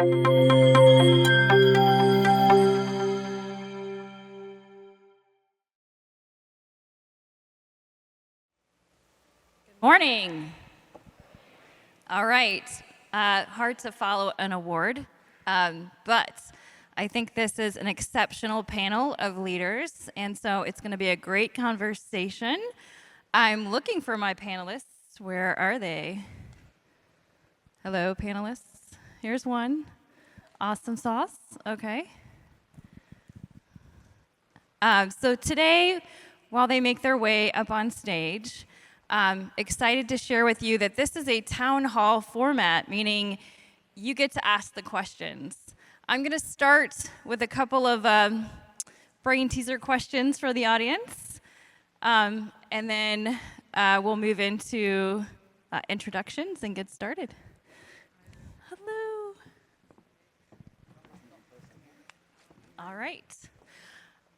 Morning. All right. Hard to follow an award, but I think this is an exceptional panel of leaders, and so it's going to be a great conversation. I'm looking for my panelists. Where are they? Hello, panelists. Here's one. Awesome sauce. Okay. So today, while they make their way up on stage, excited to share with you that this is a town hall format, meaning you get to ask the questions. I'm going to start with a couple of brain teaser questions for the audience, and then we'll move into introductions and get started. Hello. All right.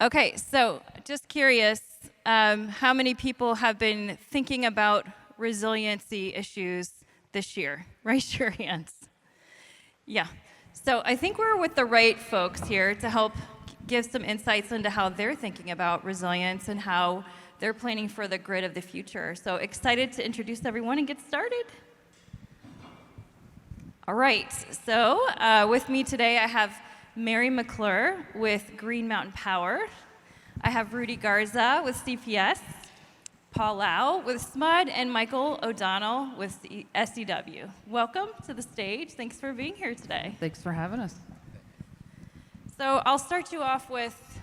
Okay, so just curious, how many people have been thinking about resiliency issues this year? Raise your hands. Yeah. So I think we're with the right folks here to help give some insights into how they're thinking about resilience and how they're planning for the grid of the future. So excited to introduce everyone and get started. All right. So with me today, I have Mary McClure with Green Mountain Power. I have Rudy Garza with CPS, Paul Lau with SMUD, and Michael O'Donnell with SEW. Welcome to the stage. Thanks for being here today. Thanks for having us. So I'll start you off with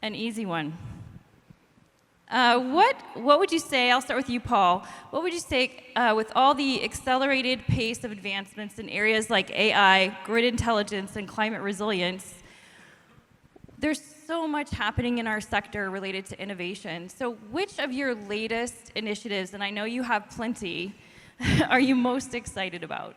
an easy one. What would you say, I'll start with you, Paul, what would you say with all the accelerated pace of advancements in areas like AI, grid intelligence, and climate resilience, there's so much happening in our sector related to innovation. So which of your latest initiatives, and I know you have plenty, are you most excited about?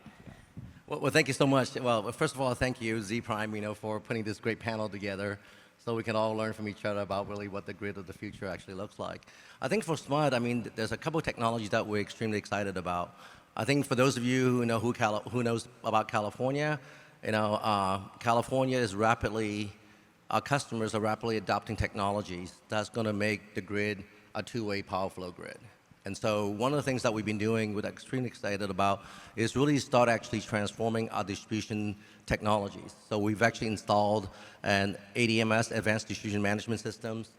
Well, thank you so much. Well, first of all, thank you, Z Prime, for putting this great panel together so we can all learn from each other about really what the grid of the future actually looks like. I think for SMUD, there's a couple of technologies that we're extremely excited about. I think for those of you who know who knows about California, California is our customers are rapidly adopting technologies that's going to make the grid a two-way power flow grid. And so one of the things that we've been doing, we're extremely excited about, is really start actually transforming our distribution technologies. So we've actually installed an ADMS, Advanced Distribution Management Systems,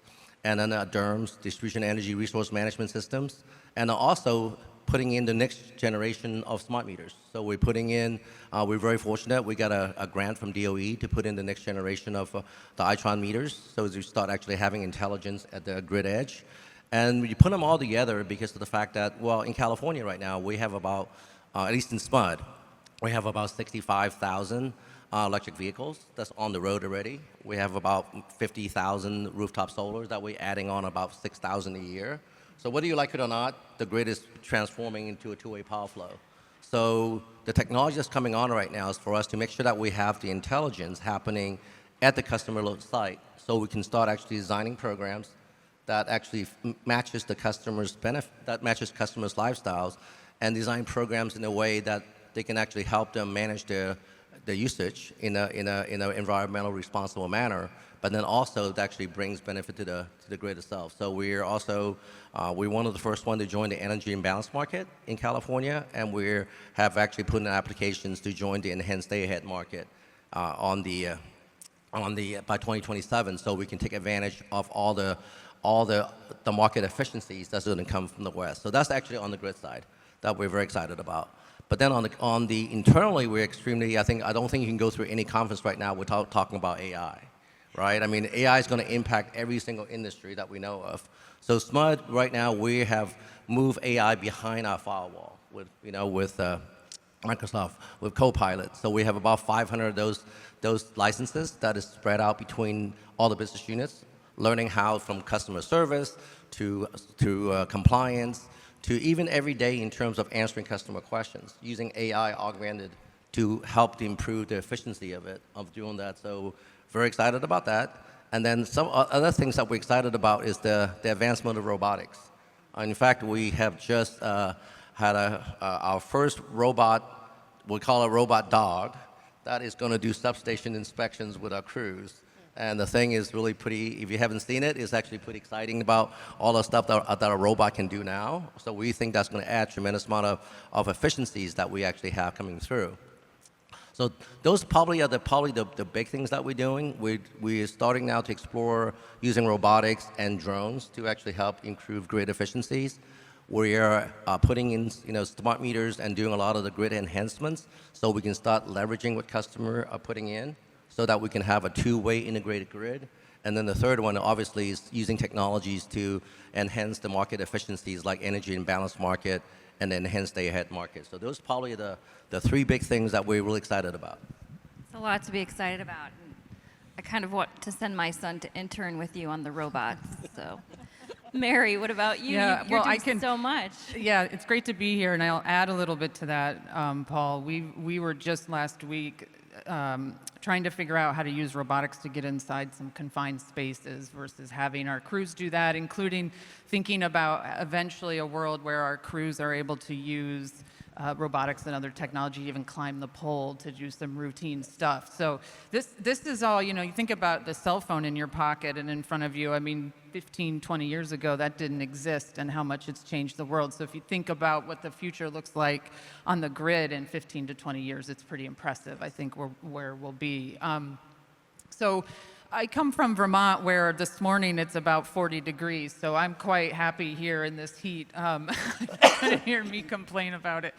and then DERMS, Distribution Energy Resource Management Systems, and also putting in the next generation of smart meters. So we're putting in, we're very fortunate, we got a grant from DOE to put in the next generation of the Itron meters, so as we start actually having intelligence at the grid edge. And you put them all together because of the fact that, well, in California right now, we have about, at least in SMUD, we have about 65,000 electric vehicles that's on the road already. We have about 50,000 rooftop solars that we're adding on, about 6,000 a year. So whether you like it or not, the grid is transforming into a two-way power flow. So the technology that's coming on right now is for us to make sure that we have the intelligence happening at the customer site so we can start actually designing programs that actually matches the customer's benefit, that matches customers' lifestyles, and design programs in a way that they can actually help them manage their usage in an environmental responsible manner, but then also it actually brings benefit to the grid itself. So we're also, we're one of the first one to join the energy imbalance market in California, and we have actually put in applications to join the enhanced day-ahead market by 2027, so we can take advantage of all the market efficiencies that's going to come from the West. So that's actually on the grid side that we're very excited about. But then on the internally, we're extremely, I don't think you can go through any conference right now without talking about AI, right? I mean, AI is going to impact every single industry that we know of. So SMUD, right now, we have moved AI behind our firewall with Microsoft, with Copilot. So we have about 500 of those licenses that is spread out between all the business units, learning how from customer service to compliance, to even every day in terms of answering customer questions, using AI augmented to help to improve the efficiency of doing that. So very excited about that. And then some other things that we're excited about is the advancement of robotics. In fact, we have just had our first robot, we call it robot dog, that is going to do substation inspections with our crews. And the thing is really pretty, if you haven't seen it, it's actually pretty exciting about all the stuff that a robot can do now. So we think that's going to add tremendous amount of efficiencies that we actually have coming through. So those probably are the big things that we're doing. We're starting now to explore using robotics and drones to actually help improve grid efficiencies. We are putting in smart meters and doing a lot of the grid enhancements so we can start leveraging what customers are putting in so that we can have a two-way integrated grid. And then the third one, obviously, is using technologies to enhance the market efficiencies like energy and balance market and enhance day-ahead market. So those are probably the three big things that we're really excited about. It's a lot to be excited about. And I kind of want to send my son to intern with you on the robots. So, Mary, what about you? Yeah, You're well, I doing can. so much. Yeah, it's great to be here, and I'll add a little bit to that, Paul. We were just last week trying to figure out how to use robotics to get inside some confined spaces versus having our crews do that, including thinking about eventually a world where our crews are able to use robotics and other technology, even climb the pole to do some routine stuff. So this is all, you think about the cell phone in your pocket and in front of you. I mean, 15, 20 years ago, that didn't exist, and how much it's changed the world. So if you think about what the future looks like on the grid in 15 to 20 years, it's pretty impressive, I think, where we'll be. So I come from Vermont, where this morning it's about 40 degrees, so I'm quite happy here in this heat. You couldn't hear me complain about it.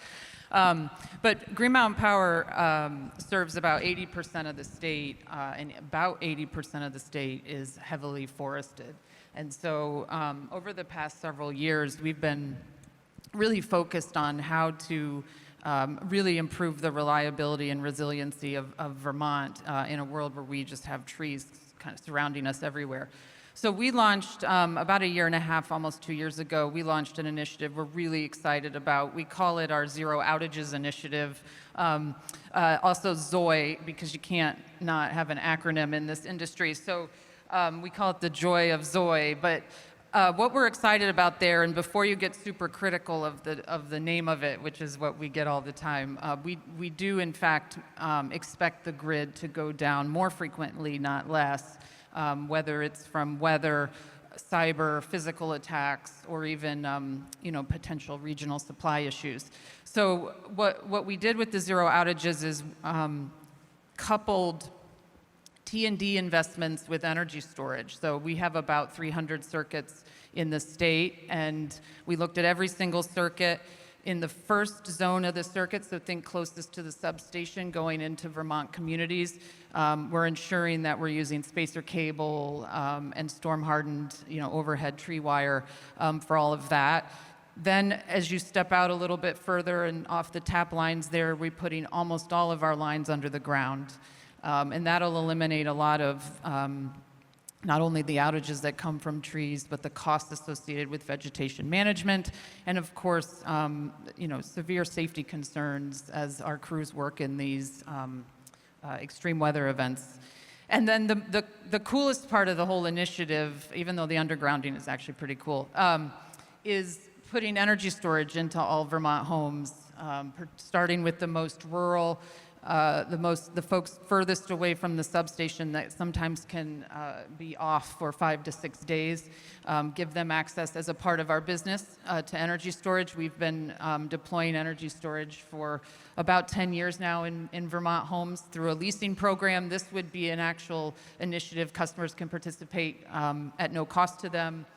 But Green Mountain Power serves about 80% of the state, and about 80% of the state is heavily forested. And so over the past several years, we've been really focused on how to really improve the reliability and resiliency of Vermont in a world where we just have trees kind of surrounding us everywhere. So we launched about a year and a half, almost 2 years ago, we launched an initiative we're really excited about. We call it our Zero Outages Initiative, also ZOI, because you can't not have an acronym in this industry. So we call it the joy of ZOI. But what we're excited about there, and before you get super critical of the name of it, which is what we get all the time, we do in fact expect the grid to go down more frequently, not less, whether it's from weather, cyber, physical attacks, or even potential regional supply issues. So what we did with the zero outages is coupled T&D investments with energy storage. So we have about 300 circuits in the state, and we looked at every single circuit in the first zone of the circuit, so think closest to the substation going into Vermont communities. We're ensuring that we're using spacer cable and storm-hardened overhead tree wire for all of that. Then as you step out a little bit further and off the tap lines there, we're putting almost all of our lines under the ground. And that'll eliminate a lot of not only the outages that come from trees, but the costs associated with vegetation management, and of course, severe safety concerns as our crews work in these extreme weather events. And then the coolest part of the whole initiative, even though the undergrounding is actually pretty cool, is putting energy storage into all Vermont homes, starting with the most rural, the folks furthest away from the substation that sometimes can be off for 5 to 6 days, give them access as a part of our business to energy storage. We've been deploying energy storage for about 10 years now in Vermont homes through a leasing program. This would be an actual initiative customers can participate at no cost to them.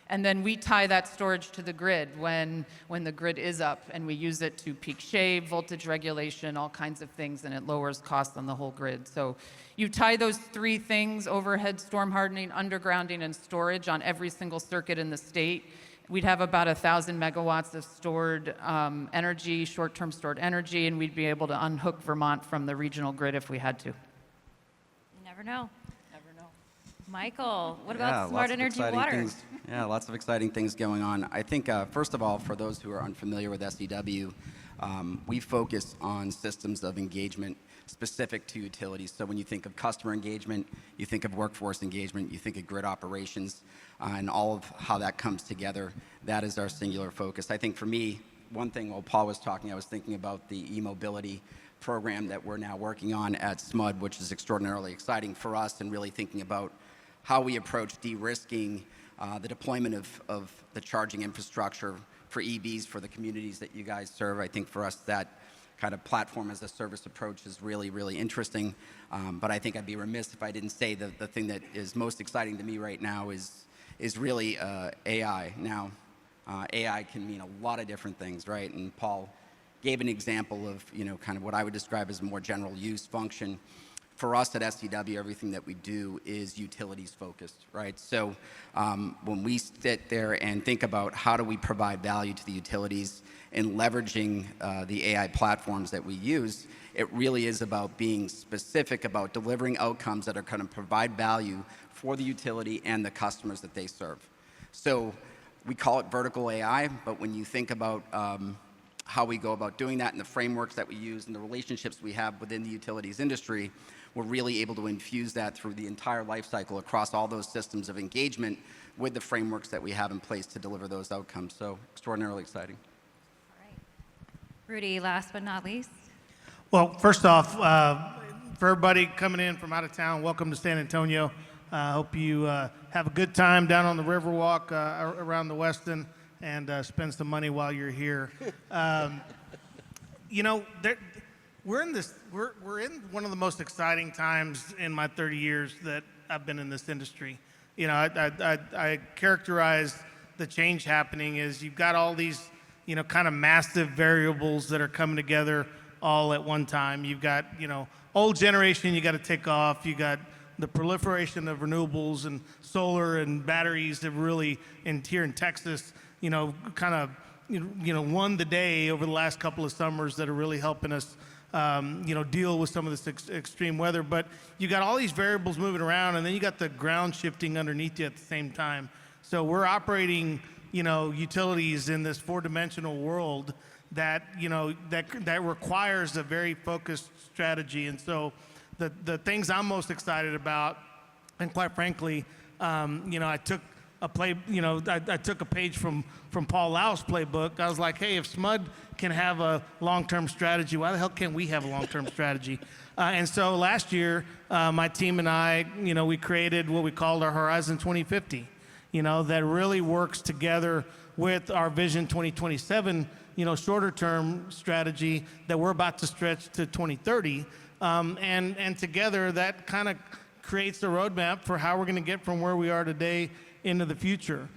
And then we tie that storage to the grid when the grid is up, and we use it to peak shave, voltage regulation, all kinds of things, and it lowers costs on the whole grid. So you tie those three things, overhead storm hardening, undergrounding, and storage on every single circuit in the state. We'd have about 1,000 megawatts of stored energy, short-term stored energy, and we'd be able to unhook Vermont from the regional grid if we had to. You never know. Michael, what about smart energy water? Yeah, lots of exciting things going on. I think, first of all, for those who are unfamiliar with SEW, we focus on systems of engagement specific to utilities. So when you think of customer engagement, you think of workforce engagement, you think of grid operations, and all of how that comes together. That is our singular focus. I think for me, one thing while Paul was talking, I was thinking about the e-mobility program that we're now working on at SMUD, which is extraordinarily exciting for us and really thinking about how we approach de-risking the deployment of the charging infrastructure for EVs for the communities that you guys serve. I think for us that kind of platform as a service approach is really, really interesting. But I think I'd be remiss if I didn't say that the thing that is most exciting to me right now is really AI. Now, AI can mean a lot of different things, right? And Paul gave an example of, kind of what I would describe as a more general use function. For us at SDW, everything that we do is utilities focused, right? So when we sit there and think about how do we provide value to the utilities and leveraging the AI platforms that we use, it really is about being specific about delivering outcomes that are going to provide value for the utility and the customers that they serve. So we call it vertical AI, but when you think about how we go about doing that and the frameworks that we use and the relationships we have within the utilities industry, we're really able to infuse that through the entire life cycle across all those systems of engagement with the frameworks that we have in place to deliver those outcomes. So extraordinarily exciting. All right. Rudy, last but not least. Well, first off, for everybody coming in from out of town, welcome to San Antonio. I hope you have a good time down on the Riverwalk around the Westin and spend some money while you're here. We're in one of the most exciting times in my 30 years that I've been in this industry. I characterize the change happening as you've got all these, kind of massive variables that are coming together all at one time. You've got, old generation you got to take off. You got the proliferation of renewables and solar and batteries that really, here in Texas, kind of, won the day over the last couple of summers that are really helping us deal with some of this extreme weather. But you got all these variables moving around, and then you got the ground shifting underneath you at the same time. So we're operating, utilities in this four-dimensional world that, that requires a very focused strategy. And so the things I'm most excited about, and quite frankly, I took I took a page from Paul Lau's playbook. I was like, hey, if SMUD can have a long-term strategy, why the hell can't we have a long-term strategy? And so last year, my team and I, we created what we called our Horizon 2050, that really works together with our Vision 2027, shorter-term strategy that we're about to stretch to 2030. And together, that kind of creates a roadmap for how we're going to get from where we are today into the future.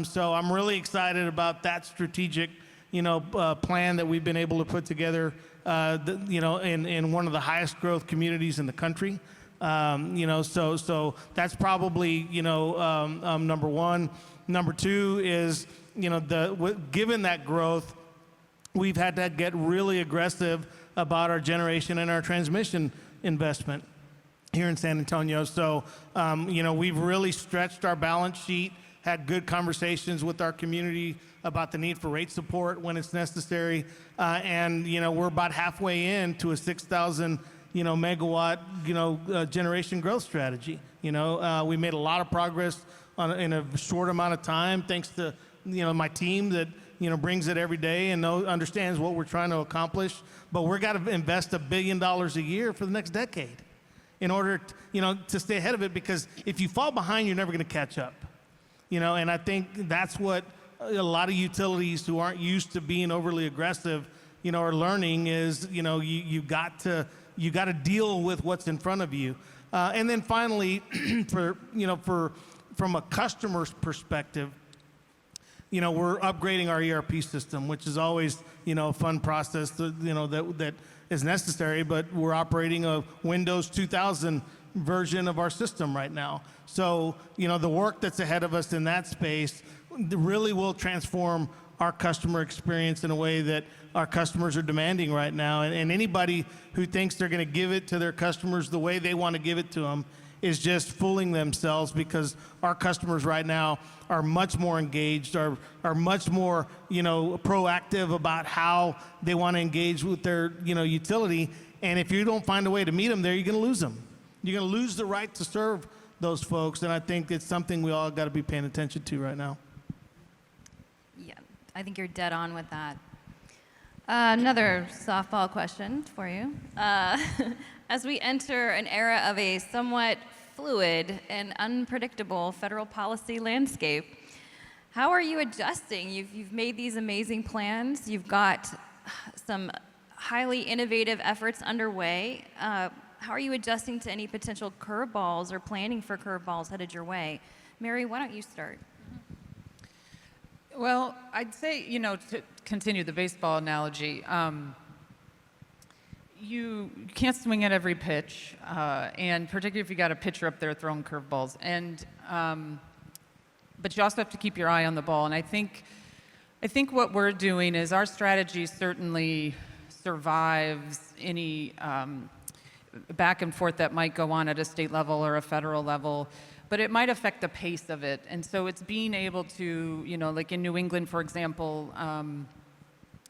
So I'm really excited about that strategic, plan that we've been able to put together, in one of the highest growth communities in the country. So that's probably, number one. Number two is, given that growth, we've had to get really aggressive about our generation and our transmission investment here in San Antonio. So, we've really stretched our balance sheet, had good conversations with our community about the need for rate support when it's necessary. And, we're about halfway into a 6,000, megawatt, generation growth strategy. We made a lot of progress in a short amount of time, thanks to, my team that, brings it every day and understands what we're trying to accomplish. But we're got to invest $1 billion a year for the next decade in order to stay ahead of it, because if you fall behind, you're never going to catch up. And I think that's what a lot of utilities who aren't used to being overly aggressive, are learning is, you got to deal with what's in front of you. And then finally, from a customer's perspective, we're upgrading our ERP system, which is always, a fun process, that is necessary, but we're operating a Windows 2000 version of our system right now. So, the work that's ahead of us in that space really will transform our customer experience in a way that our customers are demanding right now. And anybody who thinks they're going to give it to their customers the way they want to give it to them is just fooling themselves, because our customers right now are much more engaged, are much more, proactive about how they want to engage with their, utility. And if you don't find a way to meet them there, you're going to lose them. You're going to lose the right to serve those folks. And I think it's something we all got to be paying attention to right now. Yeah, I think you're dead on with that. Another softball question for you. As we enter an era of a somewhat fluid and unpredictable federal policy landscape, how are you adjusting? You've made these amazing plans. You've got some highly innovative efforts underway. How are you adjusting to any potential curveballs or planning for curveballs headed your way? Mary, why don't you start? Well, I'd say, to continue the baseball analogy, you can't swing at every pitch, and particularly if you got a pitcher up there throwing curveballs. But you also have to keep your eye on the ball. And I think what we're doing is our strategy certainly survives any back and forth that might go on at a state level or a federal level, but it might affect the pace of it. And so it's being able to, like in New England, for example,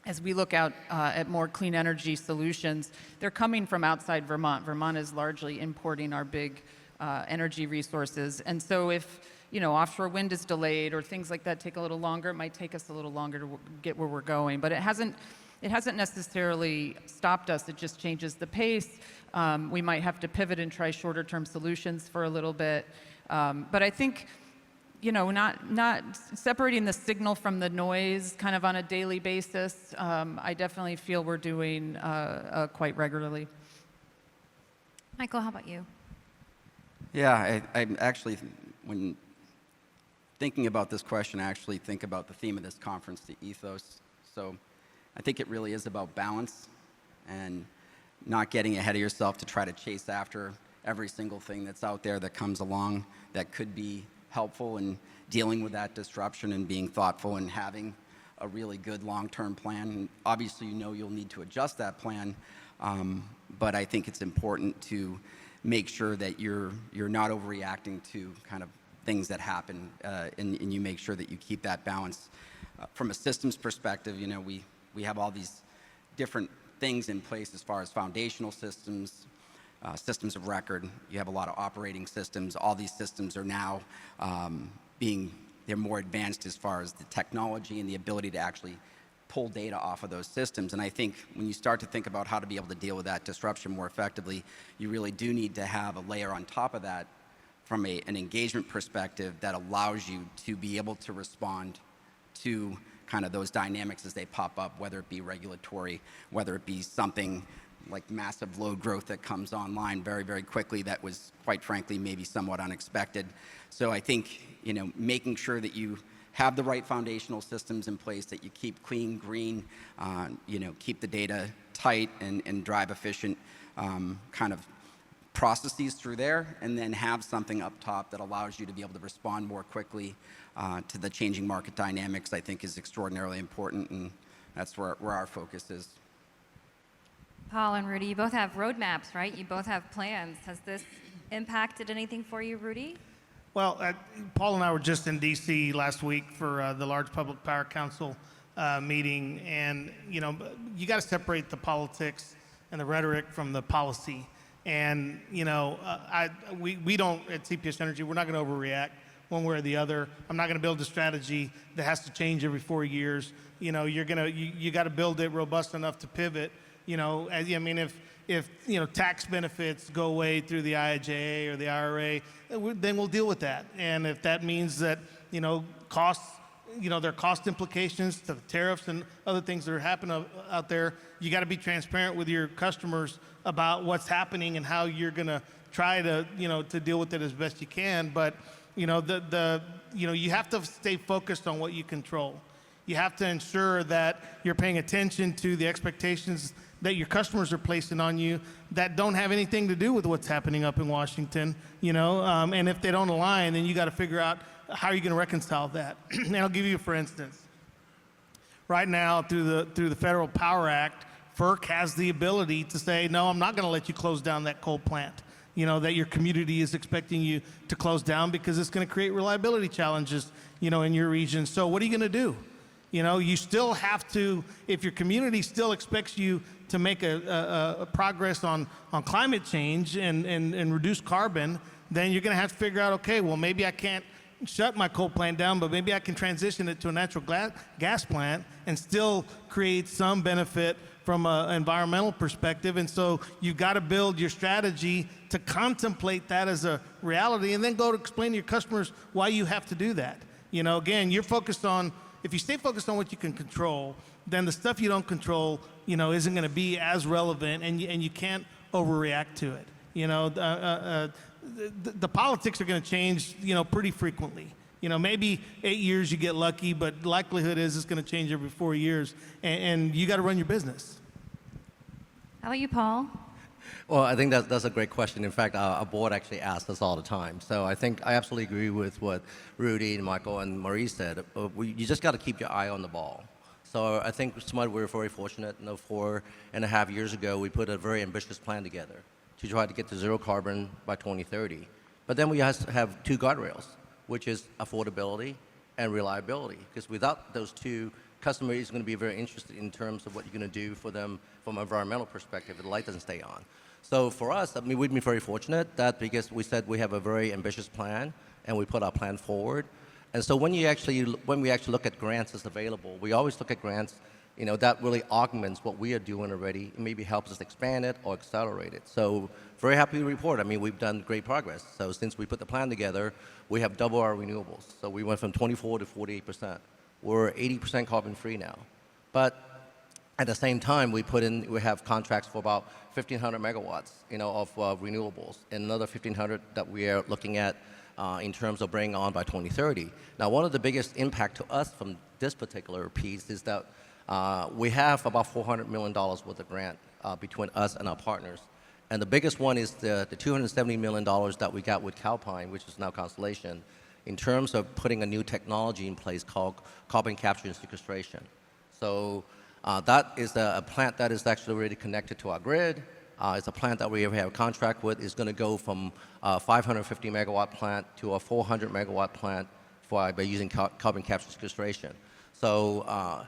as we look out at more clean energy solutions, they're coming from outside Vermont. Vermont is largely importing our big energy resources. And so if, offshore wind is delayed or things like that take a little longer, it might take us a little longer to get where we're going. But it hasn't necessarily stopped us. It just changes the pace. We might have to pivot and try shorter term solutions for a little bit. But I think, not separating the signal from the noise kind of on a daily basis, I definitely feel we're doing quite regularly. Michael, how about you? Yeah, I actually, when thinking about this question, I actually think about the theme of this conference, the ethos. So I think it really is about balance and not getting ahead of yourself to try to chase after every single thing that's out there that comes along that could be helpful in dealing with that disruption and being thoughtful and having a really good long-term plan. And obviously, you'll need to adjust that plan, but I think it's important to make sure that you're not overreacting to kind of things that happen, and you make sure that you keep that balance. From a systems perspective, we have all these different things in place as far as foundational systems, systems of record. You have a lot of operating systems. All these systems are now they're more advanced as far as the technology and the ability to actually pull data off of those systems. And I think when you start to think about how to be able to deal with that disruption more effectively, you really do need to have a layer on top of that from an engagement perspective that allows you to be able to respond to kind of those dynamics as they pop up, whether it be regulatory, whether it be something like massive load growth that comes online very, very quickly that was, quite frankly, maybe somewhat unexpected. So I think, making sure that you have the right foundational systems in place, that you keep clean, green, keep the data tight and drive efficient kind of processes through there, and then have something up top that allows you to be able to respond more quickly to the changing market dynamics, I think is extraordinarily important, and that's where our focus is. Paul and Rudy, you both have roadmaps, right? You both have plans. Has this impacted anything for you, Rudy? Well, Paul and I were just in D.C. last week for the Large Public Power Council meeting, and you got to separate the politics and the rhetoric from the policy. And we don't at CPS Energy, we're not going to overreact one way or the other. I'm not going to build a strategy that has to change every 4 years. You got to build it robust enough to pivot. If tax benefits go away through the IIJA or the IRA, then we'll deal with that. And if that means that costs, there are cost implications to the tariffs and other things that are happening out there, you got to be transparent with your customers about what's happening and how you're going to try to to deal with it as best you can. But you have to stay focused on what you control. You have to ensure that you're paying attention to the expectations that your customers are placing on you that don't have anything to do with what's happening up in Washington, and if they don't align, then you got to figure out how you're going to reconcile that. And I'll give you, for instance, right now through the Federal Power Act, FERC has the ability to say, no, I'm not going to let you close down that coal plant, that your community is expecting you to close down because it's going to create reliability challenges, in your region. So what are you going to do? You still have to, if your community still expects you to make a progress on climate change and reduce carbon, then you're going to have to figure out, okay, well, maybe I can't shut my coal plant down, but maybe I can transition it to a natural gas plant and still create some benefit from an environmental perspective. And so you've got to build your strategy to contemplate that as a reality, and then go to explain to your customers why you have to do that. You know, again, you're focused on, if you stay focused on what you can control, then the stuff you don't control, you know, isn't going to be as relevant, and you can't overreact to it. You know, the politics are going to change, you know, pretty frequently. You know, maybe 8 years you get lucky, but the likelihood is it's going to change every 4 years, and you got to run your business. How about you, Paul? Well, I think that's a great question. In fact, our board actually asks us all the time. So I think I absolutely agree with what Rudy and Michael and Marie said. You just got to keep your eye on the ball. So I think Smart, we're very fortunate. You know, 4.5 years ago, we put a very ambitious plan together to try to get to zero carbon by 2030. But then we have two guardrails, which is affordability and reliability. Because without those two, customer is going to be very interested in terms of what you're going to do for them from an environmental perspective if the light doesn't stay on. So for us, I mean, we've been very fortunate that because we said we have a very ambitious plan and we put our plan forward. And so when we actually look at grants that's available, we always look at grants, you know, that really augments what we are doing already, and maybe helps us expand it or accelerate it. So very happy to report. I mean, we've done great progress. So since we put the plan together, we have doubled our renewables. So we went from 24 to 48%. We're 80% carbon free now. But at the same time, we have contracts for about 1,500 megawatts, you know, of renewables, and another 1,500 that we are looking at in terms of bringing on by 2030. Now, one of the biggest impact to us from this particular piece is that we have about $400 million worth of grant between us and our partners. And the biggest one is the $270 million that we got with Calpine, which is now Constellation, in terms of putting a new technology in place called carbon capture and sequestration. So that is a plant that is actually already connected to our grid. It's a plant that we have a contract with. It's going to go from a 550 megawatt plant to a 400 megawatt plant by using carbon capture sequestration. So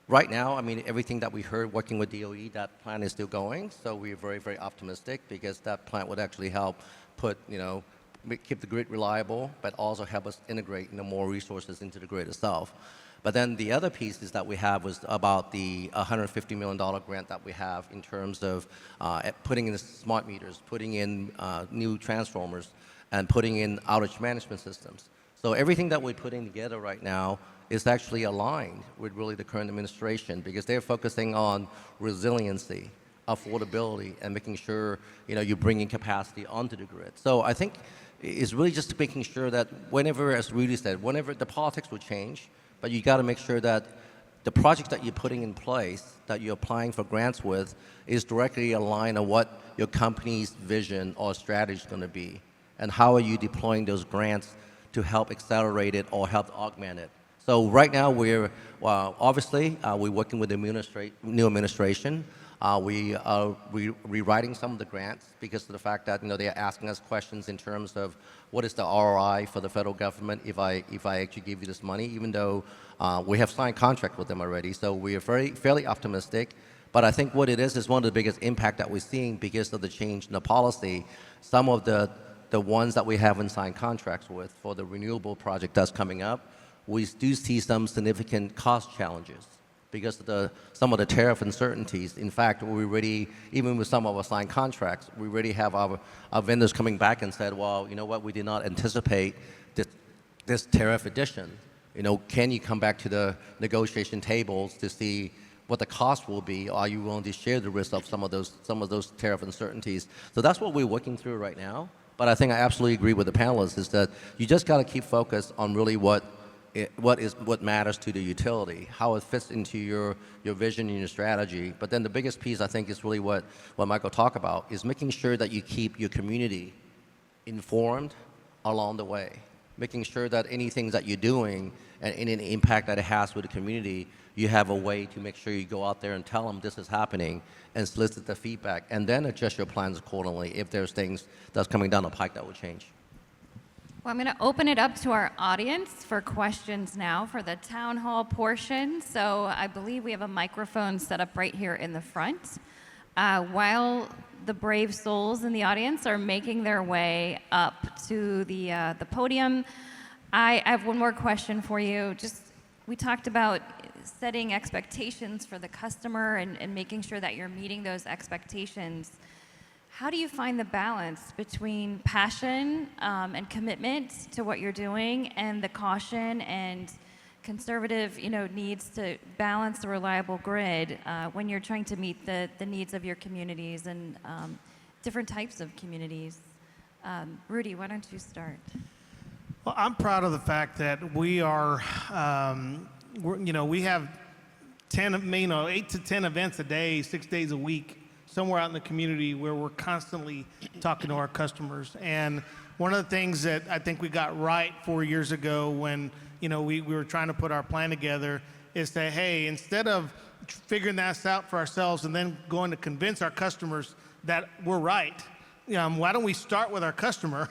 right now, I mean, everything that we heard working with DOE, that plan is still going. So we're very, very optimistic because that plant would actually help put, you know, keep the grid reliable, but also help us integrate, you know, more resources into the grid itself. But then the other piece is that we have was about the $150 million grant that we have in terms of putting in smart meters, putting in new transformers, and putting in outage management systems. So everything that we're putting together right now is actually aligned with really the current administration because they're focusing on resiliency, affordability, and making sure, you know, you're bringing capacity onto the grid. So I think it's really just making sure that whenever, as Rudy said, whenever the politics will change, but you got to make sure that the projects that you're putting in place, that you're applying for grants with, is directly aligned on what your company's vision or strategy is going to be, and how are you deploying those grants to help accelerate it or help augment it. So right now we're obviously we're working with the new administration. We are rewriting some of the grants because of the fact that, you know, they are asking us questions in terms of what is the ROI for the federal government if I actually give you this money, even though we have signed contract with them already. So we are fairly optimistic. But I think what it is one of the biggest impact that we're seeing because of the change in the policy. Some of the ones that we haven't signed contracts with for the renewable project that's coming up, we do see some significant cost challenges because of some of the tariff uncertainties. In fact, we already, even with some of our signed contracts, we already have our vendors coming back and said, well, you know what, we did not anticipate this tariff addition. You know, can you come back to the negotiation tables to see what the cost will be? Are you willing to share the risk of some of those tariff uncertainties? So that's what we're working through right now. But I think I absolutely agree with the panelists is that you just got to keep focused on really what matters to the utility, how it fits into your vision and your strategy. But then the biggest piece, I think, is really what Michael talked about, is making sure that you keep your community informed along the way, making sure that anything that you're doing and any impact that it has with the community, you have a way to make sure you go out there and tell them this is happening and solicit the feedback, and then adjust your plans accordingly if there's things that's coming down the pike that will change. Well, I'm going to open it up to our audience for questions now for the town hall portion. So I believe we have a microphone set up right here in the front. While the brave souls in the audience are making their way up to the podium, I have one more question for you. We talked about setting expectations for the customer and making sure that you're meeting those expectations. How do you find the balance between passion and commitment to what you're doing and the caution and conservative, needs to balance the reliable grid when you're trying to meet the needs of your communities and different types of communities? Rudy, why don't you start? Well, I'm proud of the fact that we are, we have 8 to 10 events a day, 6 days a week, somewhere out in the community where we're constantly talking to our customers. And one of the things that I think we got right 4 years ago when, we were trying to put our plan together is say, hey, instead of figuring this out for ourselves and then going to convince our customers that we're right, why don't we start with our customer,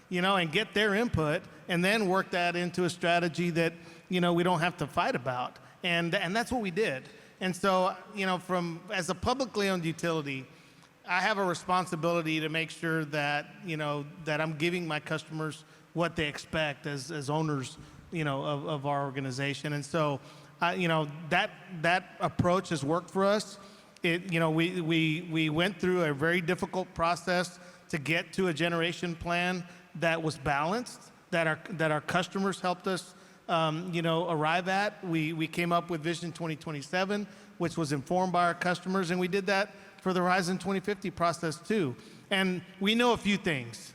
and get their input and then work that into a strategy that, we don't have to fight about. And that's what we did. And so, as a publicly owned utility, I have a responsibility to make sure that, that I'm giving my customers what they expect as owners, of our organization. And so, that approach has worked for us. We went through a very difficult process to get to a generation plan that was balanced, that our customers helped us arrive at. We came up with Vision 2027, which was informed by our customers, and we did that for the Horizon 2050 process too. And we know a few things.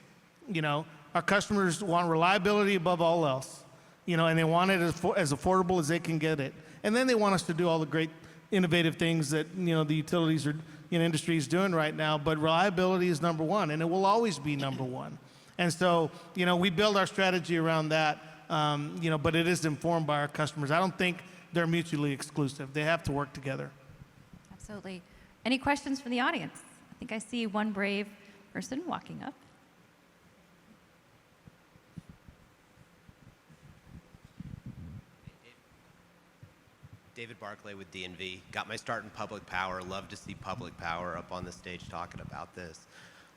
Our customers want reliability above all else, and they want it as affordable as they can get it. And then they want us to do all the great innovative things that the utilities or industry is doing right now. But reliability is number one, and it will always be number one. And so we build our strategy around that. But it is informed by our customers. I don't think they're mutually exclusive. They have to work together. Absolutely. Any questions from the audience? I think I see one brave person walking up. David Barclay with DNV. Got my start in public power. Love to see public power up on the stage talking about this.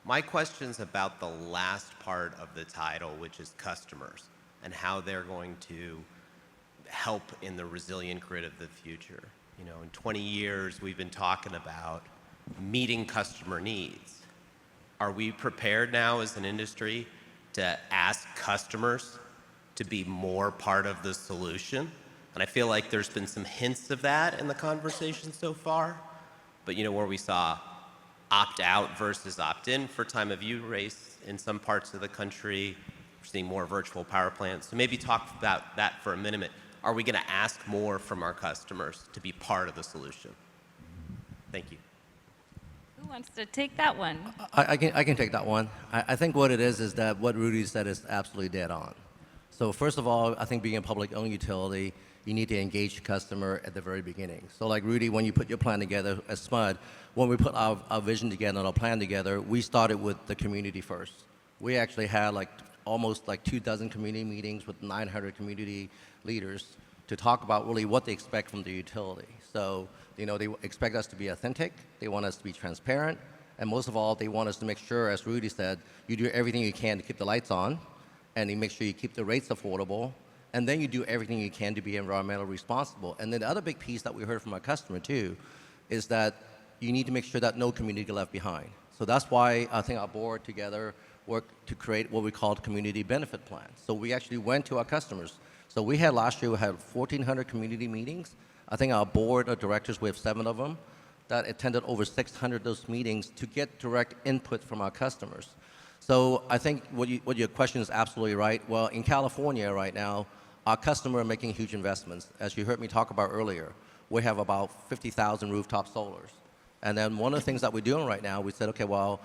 My question's about the last part of the title, which is customers, and how they're going to help in the resilient grid of the future. In 20 years, we've been talking about meeting customer needs. Are we prepared now as an industry to ask customers to be more part of the solution? And I feel like there's been some hints of that in the conversation so far, but where we saw opt out versus opt in for time of use race in some parts of the country. We're seeing more virtual power plants. So maybe talk about that for a minute. Are we going to ask more from our customers to be part of the solution? Thank you. Who wants to take that one? I can take that one. I think what it is that what Rudy said is absolutely dead on. So first of all, I think being a public-owned utility, you need to engage the customer at the very beginning. So like Rudy, when you put your plan together as SMUD, when we put our vision together and our plan together, we started with the community first. We actually had almost 24 community meetings with 900 community leaders to talk about really what they expect from the utility. So, they expect us to be authentic, they want us to be transparent, and most of all, they want us to make sure, as Rudy said, you do everything you can to keep the lights on, and you make sure you keep the rates affordable, and then you do everything you can to be environmentally responsible. And then the other big piece that we heard from our customer too is that you need to make sure that no community left behind. So that's why I think our board together worked to create what we called community benefit plans. So we actually went to our customers. So last year we had 1,400 community meetings. I think our board of directors, we have 7 of them, that attended over 600 of those meetings to get direct input from our customers. So I think what your question is absolutely right. Well, in California right now, our customers are making huge investments. As you heard me talk about earlier, we have about 50,000 rooftop solars. And then one of the things that we're doing right now, we said, okay, well,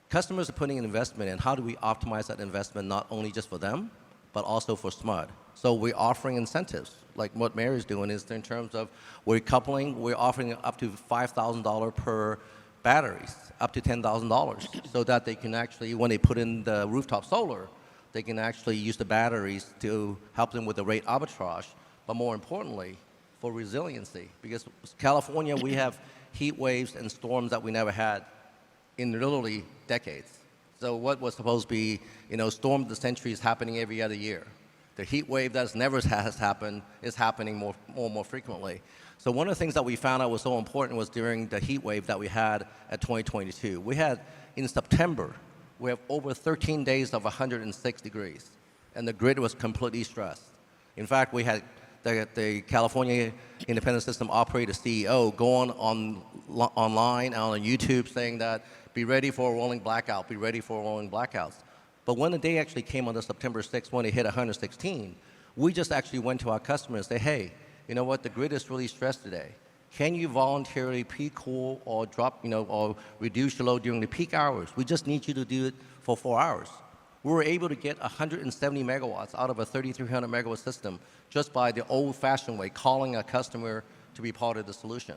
customers are putting an investment in. How do we optimize that investment not only just for them, but also for SMUD? So we're offering incentives, like what Mary's doing is in terms of we're offering up to $5,000 per batteries, up to $10,000, so that they can actually, when they put in the rooftop solar, they can actually use the batteries to help them with the rate arbitrage, but more importantly, for resiliency. Because California, we have heat waves and storms that we never had in literally decades. So what was supposed to be, storm of the century is happening every other year. The heat wave that never has happened is happening more and more frequently. So one of the things that we found out was so important was during the heat wave that we had at 2022. We had, in September, we have over 13 days of 106 degrees, and the grid was completely stressed. In fact, we had the California Independent System Operator CEO going online on YouTube saying that, be ready for a rolling blackout, be ready for rolling blackouts. But when the day actually came on the September 6th, when it hit 116, we just actually went to our customers and said, hey, you know what, the grid is really stressed today. Can you voluntarily pre-cool or drop, or reduce your load during the peak hours? We just need you to do it for 4 hours. We were able to get 170 megawatts out of a 3,300 megawatt system just by the old-fashioned way, calling a customer to be part of the solution.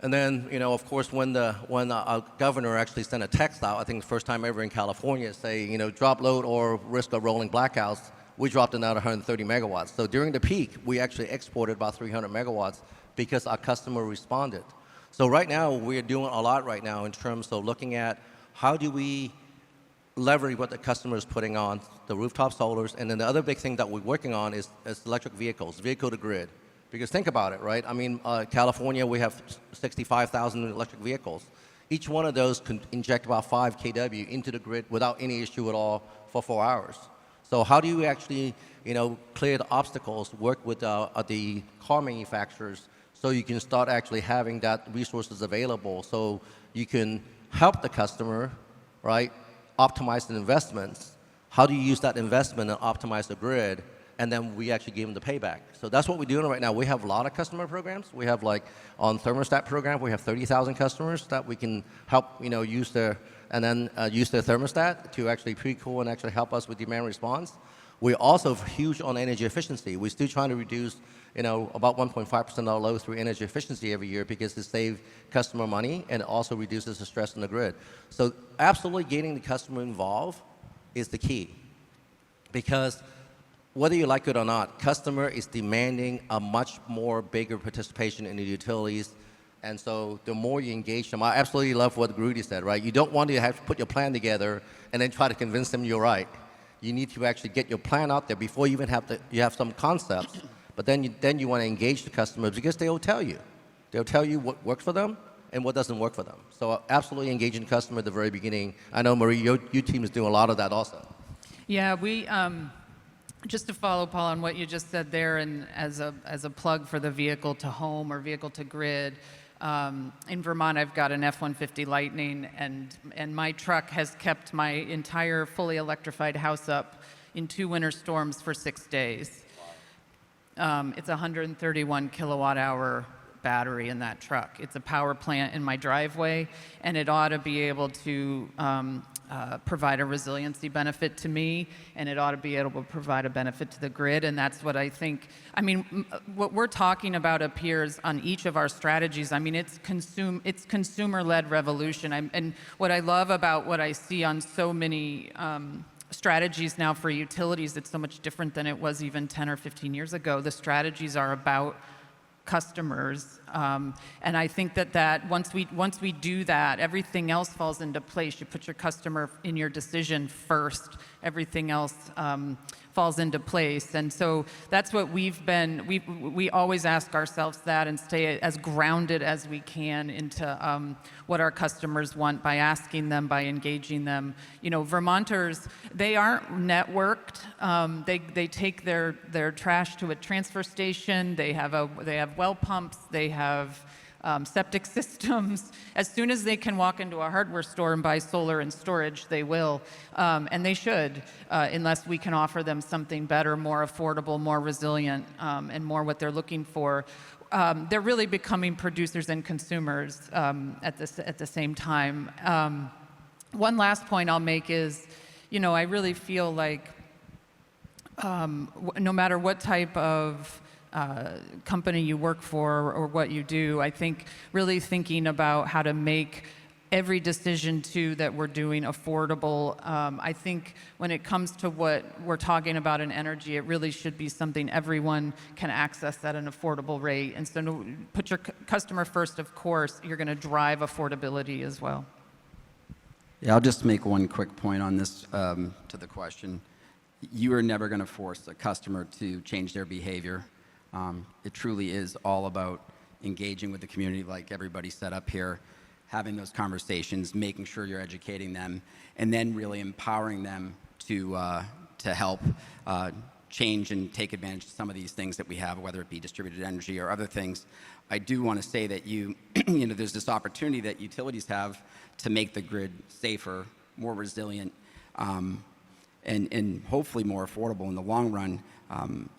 And then, of course, when our governor actually sent a text out, I think the first time ever in California, say, drop load or risk of rolling blackouts, we dropped it down to 130 megawatts. So during the peak, we actually exported about 300 megawatts because our customer responded. So right now, we're doing a lot right now in terms of looking at how do we leverage what the customer is putting on, the rooftop solars, and then the other big thing that we're working on is electric vehicles, vehicle to grid. Because think about it, right? I mean, California, we have 65,000 electric vehicles. Each one of those can inject about 5 kW into the grid without any issue at all for 4 hours. So how do you actually, clear the obstacles, work with the car manufacturers so you can start actually having that resources available so you can help the customer, right, optimize the investments. How do you use that investment and optimize the grid? And then we actually give them the payback. So that's what we're doing right now. We have a lot of customer programs. We have, like, on thermostat program, we have 30,000 customers that we can help, use their thermostat to actually pre-cool and actually help us with demand response. We're also huge on energy efficiency. We're still trying to reduce, about 1.5% of our load through energy efficiency every year because it saves customer money and it also reduces the stress on the grid. So absolutely getting the customer involved is the key. Because whether you like it or not, customer is demanding a much more bigger participation in the utilities. And so the more you engage them, I absolutely love what Rudy said, right? You don't want to have to put your plan together and then try to convince them you're right. You need to actually get your plan out there before you even you have some concepts, but then you want to engage the customers because they'll tell you. They'll tell you what works for them and what doesn't work for them. So absolutely engaging the customer at the very beginning. I know, Marie, your team is doing a lot of that also. Yeah, we, just to follow, Paul, on what you just said there, and as a plug for the vehicle to home or vehicle to grid, in Vermont, I've got an F-150 Lightning, and my truck has kept my entire fully electrified house up in 2 winter storms for 6 days. It's a 131 kilowatt hour battery in that truck. It's a power plant in my driveway, and it ought to be able to provide a resiliency benefit to me, and it ought to be able to provide a benefit to the grid, and that's what I think. I mean, what we're talking about appears on each of our strategies. I mean, it's consumer-led revolution. And what I love about what I see on so many strategies now for utilities, it's so much different than it was even 10 or 15 years ago. The strategies are about customers, and I think that once we do that, everything else falls into place. You put your customer in your decision first, everything else falls into place. And so that's what we always ask ourselves that and stay as grounded as we can into what our customers want by asking them, by engaging them. Vermonters, they aren't networked. They take their trash to a transfer station. They have well pumps. They have septic systems. As soon as they can walk into a hardware store and buy solar and storage, they will, and they should, unless we can offer them something better, more affordable, more resilient, and more what they're looking for. They're really becoming producers and consumers at the same time. One last point I'll make is, I really feel like no matter what type of company you work for or what you do, I think really thinking about how to make every decision too that we're doing affordable. I think when it comes to what we're talking about in energy, it really should be something everyone can access at an affordable rate. And so put your customer first, of course, you're going to drive affordability as well. Yeah, I'll just make one quick point on this to the question. you are never going to force a customer to change their behavior. It truly is all about engaging with the community, like everybody set up here, having those conversations, making sure you're educating them, and then really empowering them to help change and take advantage of some of these things that we have, whether it be distributed energy or other things. I do want to say that there's this opportunity that utilities have to make the grid safer, more resilient, and hopefully more affordable in the long run.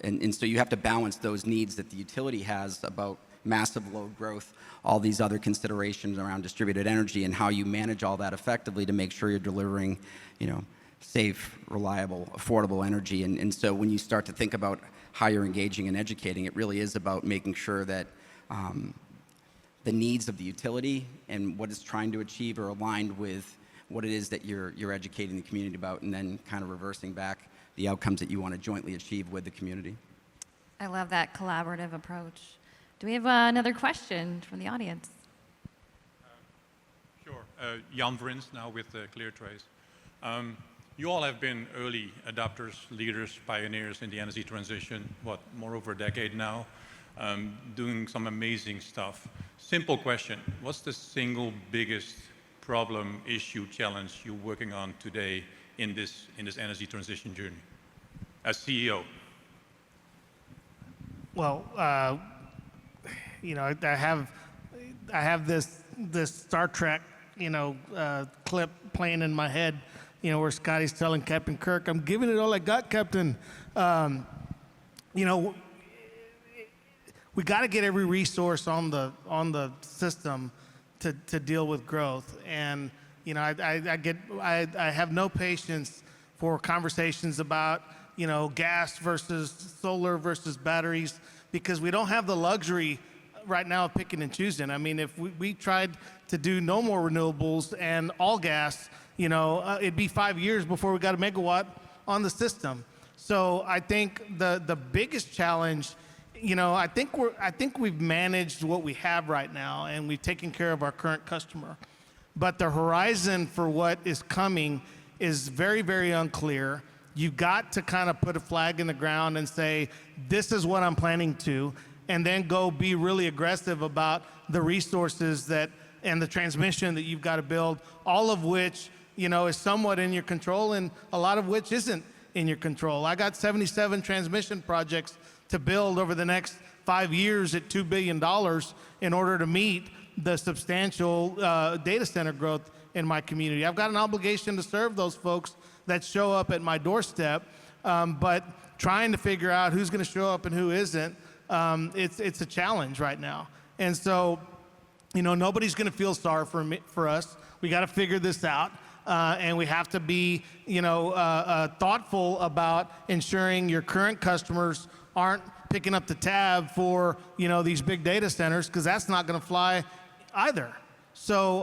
And so you have to balance those needs that the utility has about massive load growth, all these other considerations around distributed energy, and how you manage all that effectively to make sure you're delivering, safe, reliable, affordable energy. And so when you start to think about how you're engaging and educating, it really is about making sure that the needs of the utility and what it's trying to achieve are aligned with what it is that you're educating the community about, and then kind of reversing back the outcomes that you want to jointly achieve with the community. I love that collaborative approach. Do we have another question from the audience? Sure. Jan Vrins now with ClearTrace. You all have been early adopters, leaders, pioneers in the energy transition, more over a decade now, doing some amazing stuff. Simple question, what's the single biggest problem, issue, challenge you're working on today in this energy transition journey as CEO? Well, I have this Star Trek, clip playing in my head, where Scotty's telling Captain Kirk, "I'm giving it all I got, Captain." We got to get every resource on the system to deal with growth, and I have no patience for conversations about gas versus solar versus batteries, because we don't have the luxury right now of picking and choosing. I mean, if we tried to do no more renewables and all gas, it'd be 5 years before we got a megawatt on the system. So I think the biggest challenge, I think we've managed what we have right now, and we've taken care of our current customer. But the horizon for what is coming is very, very unclear. You've got to kind of put a flag in the ground and say, this is what I'm planning to, and then go be really aggressive about the resources and the transmission that you've got to build, all of which, is somewhat in your control, and a lot of which isn't in your control. I got 77 transmission projects to build over the next 5 years at $2 billion in order to meet the substantial data center growth in my community. I've got an obligation to serve those folks that show up at my doorstep, but trying to figure out who's going to show up and who isn't, it's a challenge right now. And so, nobody's going to feel sorry for us. We got to figure this out, and we have to be, thoughtful about ensuring your current customers aren't picking up the tab for, these big data centers, because that's not going to fly either. So,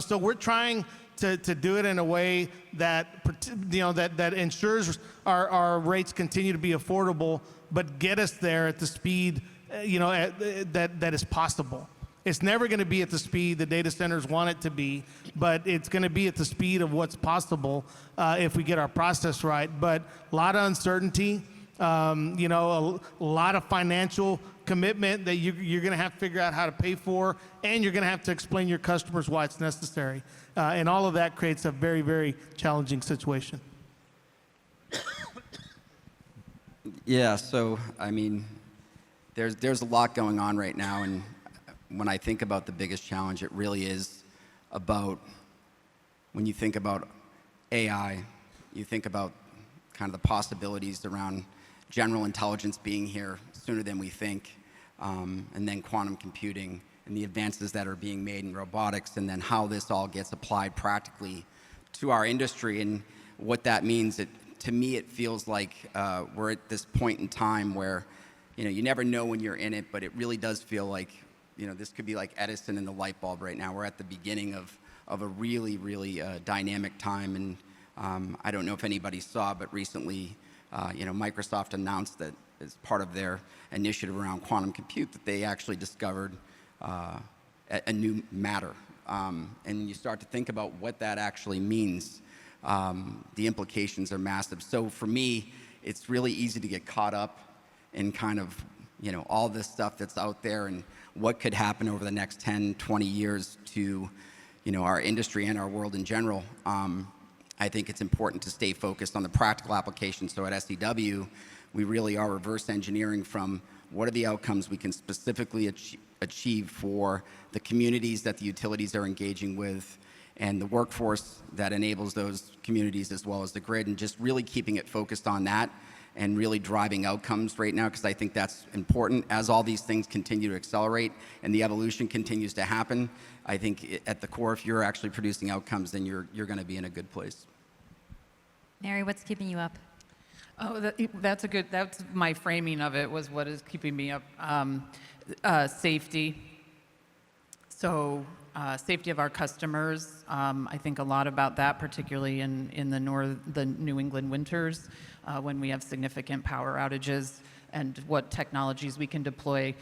so we're trying to do it in a way that, that ensures our rates continue to be affordable, but get us there at the speed, that is possible. It's never going to be at the speed the data centers want it to be, but it's going to be at the speed of what's possible if we get our process right. But a lot of uncertainty, a lot of financial commitment that you're going to have to figure out how to pay for, and you're going to have to explain to your customers why it's necessary. And all of that creates a very, very challenging situation. Yeah, so, I mean, there's a lot going on right now, and when I think about the biggest challenge, it really is about, when you think about AI, you think about kind of the possibilities around general intelligence being here sooner than we think, and then quantum computing and the advances that are being made in robotics, and then how this all gets applied practically to our industry and what that means. To me, it feels like we're at this point in time where, you never know when you're in it, but it really does feel like, this could be like Edison and the light bulb right now. We're at the beginning of a really, really dynamic time. And I don't know if anybody saw, but recently, Microsoft announced that as part of their initiative around quantum compute, that they actually discovered a new matter. And you start to think about what that actually means. the implications are massive. So for me, it's really easy to get caught up in kind of, all this stuff that's out there and what could happen over the next 10, 20 years to, our industry and our world in general. I think it's important to stay focused on the practical application. So at SDW, we really are reverse engineering from what are the outcomes we can specifically achieve for the communities that the utilities are engaging with and the workforce that enables those communities as well as the grid, and just really keeping it focused on that and really driving outcomes right now, because I think that's important. As all these things continue to accelerate and the evolution continues to happen, I think at the core, if you're actually producing outcomes, then you're going to be in a good place. Mary, what's keeping you up? Oh, that's my framing of it was what is keeping me up. Safety. So safety of our customers. I think a lot about that, particularly in the New England winters when we have significant power outages, and what technologies we can deploy,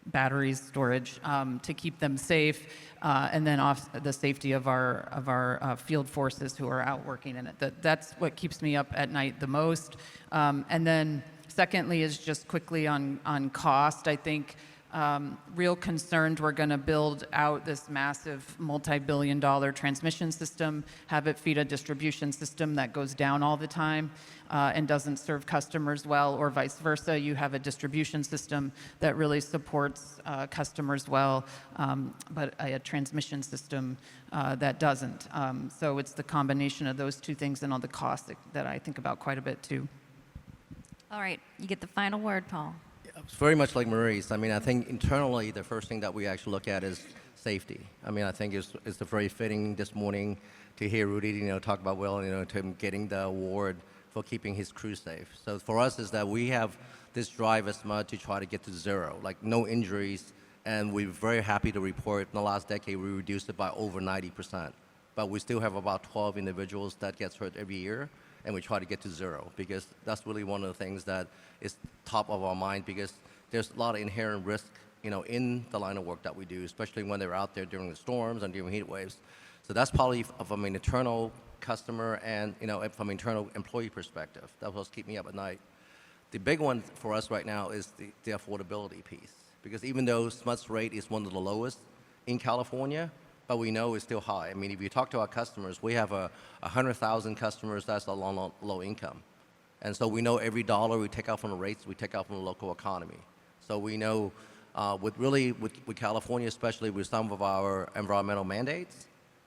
batteries, storage, to keep them safe, and then the safety of our field forces who are out working in it. That's what keeps me up at night the most. And then secondly is just quickly on cost. I think real concerned we're going to build out this massive multi-billion-dollar transmission system, have it feed a distribution system that goes down all the time and doesn't serve customers well, or vice versa. You have a distribution system that really supports customers well, but a transmission system that doesn't. So it's the combination of those two things and all the costs that I think about quite a bit too. All right, you get the final word, Paul. It's very much like Marie's. I mean, I think internally the first thing that we actually look at is safety. I mean, I think it's very fitting this morning to hear Rudy, talk about him getting the award for keeping his crew safe. So for us is that we have this drive as much to try to get to zero, like no injuries, and we're very happy to report in the last decade we reduced it by over 90%. But we still have about 12 individuals that gets hurt every year, and we try to get to zero, because that's really one of the things that is top of our mind, because there's a lot of inherent risk, in the line of work that we do, especially when they're out there during the storms and during heat waves. So that's probably from an internal customer and, from an internal employee perspective. That's what's keeping me up at night. The big one for us right now is the affordability piece, because even though SMUD's rate is one of the lowest in California, but we know it's still high. I mean, if you talk to our customers, we have 100,000 customers that's low income. And so we know every dollar we take out from the rates, we take out from the local economy. So we know with California, especially with some of our environmental mandates,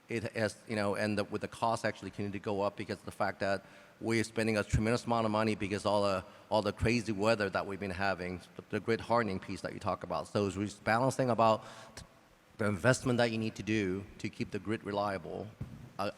it has, with the cost actually continue to go up because of the fact that we're spending a tremendous amount of money because all the crazy weather that we've been having, the grid hardening piece that you talk about. So it's balancing about the investment that you need to do to keep the grid reliable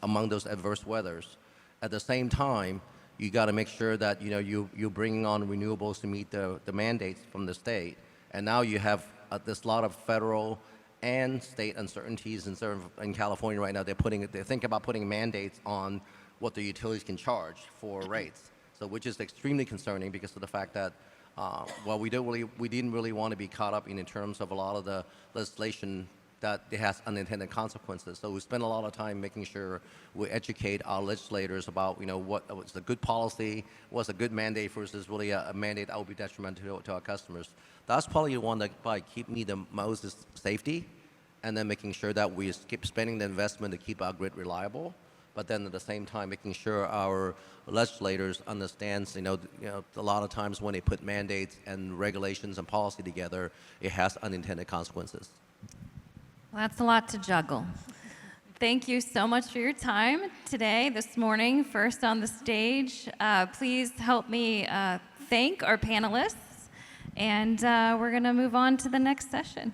among those adverse weathers. At the same time, you got to make sure that you're bringing on renewables to meet the mandates from the state. And now you have this lot of federal and state uncertainties in California right now. They're thinking about putting mandates on what the utilities can charge for rates. So which is extremely concerning because of the fact that we didn't really want to be caught up in terms of a lot of the legislation that it has unintended consequences. So we spend a lot of time making sure we educate our legislators about, what's a good policy, what's a good mandate versus really a mandate that will be detrimental to our customers. That's probably the one that probably keep me the most is safety, and then making sure that we keep spending the investment to keep our grid reliable, but then at the same time making sure our legislators understands, a lot of times when they put mandates and regulations and policy together, it has unintended consequences. Well, that's a lot to juggle. Thank you so much for your time today, this morning, first on the stage. Please help me thank our panelists, and we're going to move on to the next session.